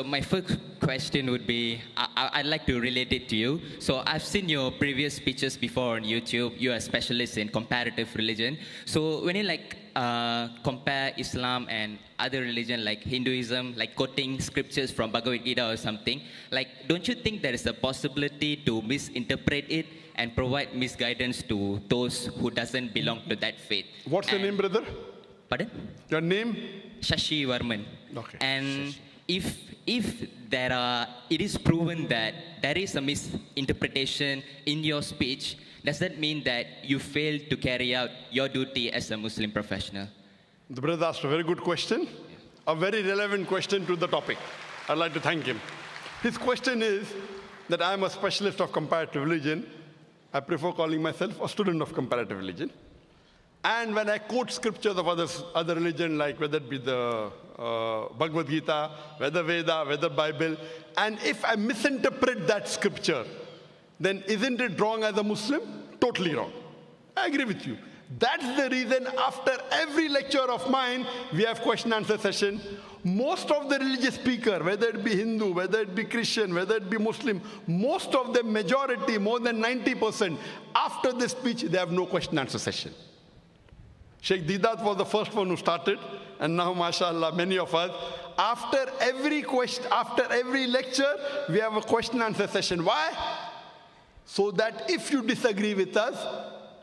My first question would be, I'd like to relate it to you. So I've seen your previous speeches before on YouTube. You're a specialist in comparative religion. So when you compare Islam and other religion like Hinduism, like quoting scriptures from Bhagavad Gita or something, don't you think there is a possibility to misinterpret it and provide misguidance to those who doesn't belong to that faith? What's your name, brother? Pardon? Your name? Shashi Varman. Okay. And Shashi. If it is proven that there is a misinterpretation in your speech, does that mean that you failed to carry out your duty as a Muslim professional? The brother asked a very good question, a very relevant question to the topic. I'd like to thank him. His question is that I am a specialist of comparative religion. I prefer calling myself a student of comparative religion. And when I quote scriptures of other religion, like whether it be the Bhagavad Gita, whether Veda, whether Bible, and if I misinterpret that scripture, then isn't it wrong as a Muslim? Totally wrong. I agree with you. That's the reason after every lecture of mine, we have question-answer session. Most of the religious speaker, whether it be Hindu, whether it be Christian, whether it be Muslim, most of them, majority, more than 90%, after this speech, they have no question-answer session. Sheikh Didat was the first one who started, and now, mashallah, many of us, after every lecture, we have a question-answer session. Why? So that if you disagree with us,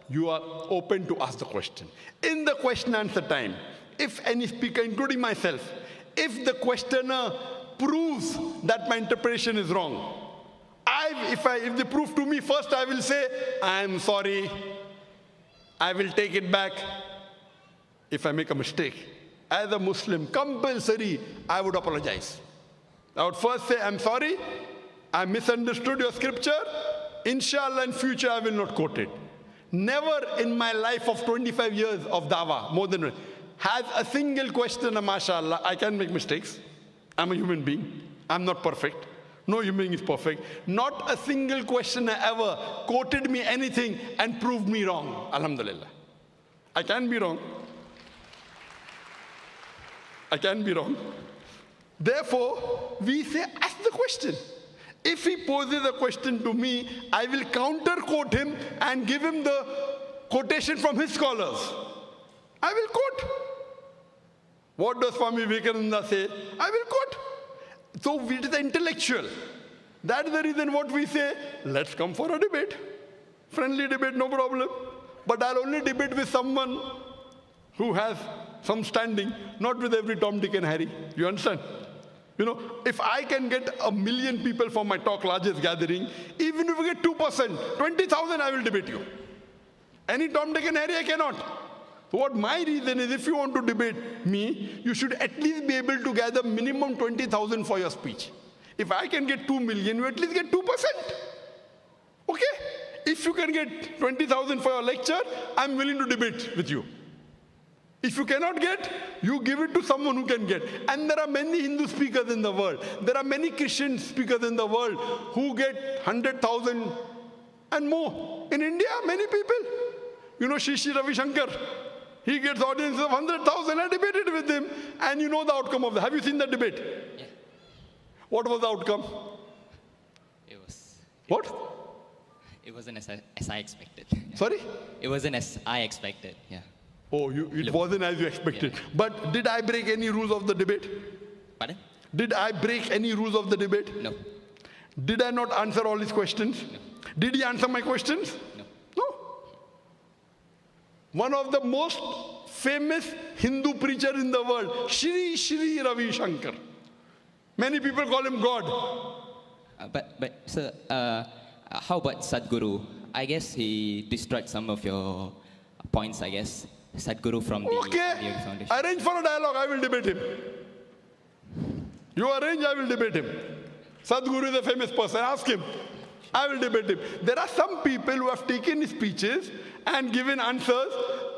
you are open to ask the question. In the question-answer time, if any speaker, including myself, if the questioner proves that my interpretation is wrong, if they prove to me, first I will say, I am sorry, I will take it back. If I make a mistake, as a Muslim, compulsory, I would apologize. I would first say, I'm sorry, I misunderstood your scripture. Inshallah, in future, I will not quote it. Never in my life of 25 years of dawah, more than has a single questioner, mashallah, I can make mistakes. I'm a human being. I'm not perfect. No human being is perfect. Not a single questioner ever quoted me anything and proved me wrong. Alhamdulillah. I can be wrong. I can be wrong. Therefore, we say, ask the question. If he poses a question to me, I will counter-quote him and give him the quotation from his scholars. I will quote. What does Swami Vivekananda say? I will quote. So it is intellectual. That is the reason what we say, let's come for a debate. Friendly debate, no problem. But I'll only debate with someone who has some standing, not with every Tom, Dick, and Harry. You understand? You know, if I can get 1 million people for my talk, largest gathering, even if we get 2%, 20,000, I will debate you. Any Tom, Dick, and Harry, I cannot. So what my reason is, if you want to debate me, you should at least be able to gather minimum 20,000 for your speech. If I can get 2 million, you at least get 2%. Okay? If you can get 20,000 for your lecture, I'm willing to debate with you. If you cannot get, you give it to someone who can get. And there are many Hindu speakers in the world. There are many Christian speakers in the world who get 100,000 and more. In India, many people. You know, Shri Ravi Shankar. He gets audiences of 100,000. I debated with him. And you know the outcome of that. Have you seen that debate? Yeah. What was the outcome? It was... What? It wasn't as I expected. Yeah. Sorry? It wasn't as I expected, yeah. Oh, it wasn't as you expected. Yeah. But did I break any rules of the debate? Pardon? Did I break any rules of the debate? No. Did I not answer all his questions? No. Did he answer my questions? No. No. One of the most famous Hindu preacher in the world, Shri Ravi Shankar. Many people call him God. But sir, how about Sadhguru? I guess he destroyed some of your points, I guess. Sadhguru from the Yogi Foundation. Arrange for a dialogue, I will debate him. You arrange, I will debate him. Sadhguru is a famous person, ask him. I will debate him. There are some people who have taken his speeches and given answers.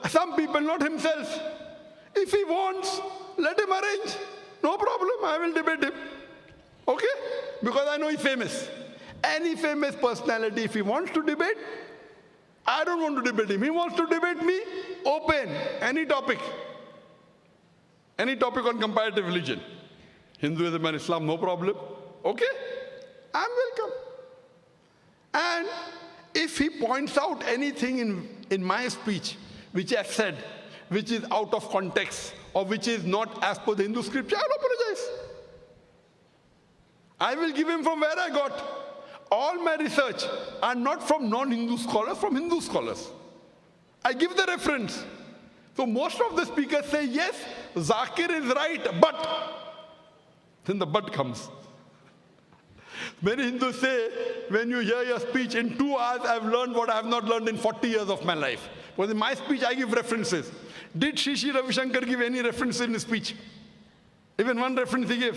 Some people, not himself. If he wants, let him arrange. No problem, I will debate him. Okay? Because I know he's famous. Any famous personality, if he wants to debate, I don't want to debate him. He wants to debate me, open, any topic. Any topic on comparative religion. Hinduism and Islam, no problem. Okay, I'm welcome. And if he points out anything in my speech which I said, which is out of context or which is not as per the Hindu scripture, I'll apologize. I will give him from where I got. All my research are not from non-Hindu scholars, from Hindu scholars. I give the reference. So most of the speakers say, yes, Zakir is right, but. Then the but comes. Many Hindus say, when you hear your speech, in 2 hours I've learned what I have not learned in 40 years of my life. Because in my speech I give references. Did Shri Ravi Shankar give any reference in his speech? Even one reference he gave.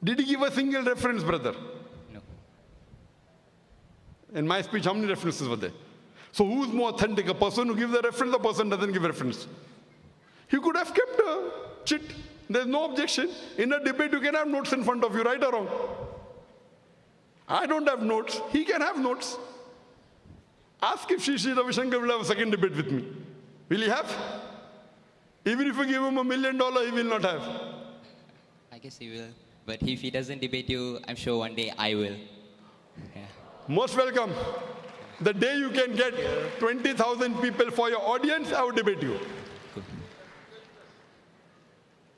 Did he give a single reference, brother? No. In my speech, how many references were there? So who's more authentic, a person who gives a reference or a person who doesn't give a reference? He could have kept a chit. There's no objection. In a debate, you can have notes in front of you, right or wrong. I don't have notes. He can have notes. Ask if Shri Ravi Shankar will have a second debate with me. Will he have? Even if you give him $1 million, he will not have. I guess he will. But if he doesn't debate you, I'm sure one day I will. Yeah. Most welcome. The day you can get 20,000 people for your audience, I will debate you. Cool.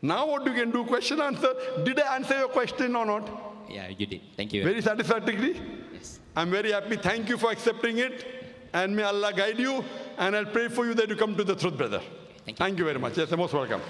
Now what you can do, question answer. Did I answer your question or not? Yeah, you did. Thank you. Very satisfactorily? Yes. I'm very happy. Thank you for accepting it. And may Allah guide you. And I'll pray for you that you come to the truth, brother. Thank you. Thank you very much. Yes, you're most welcome.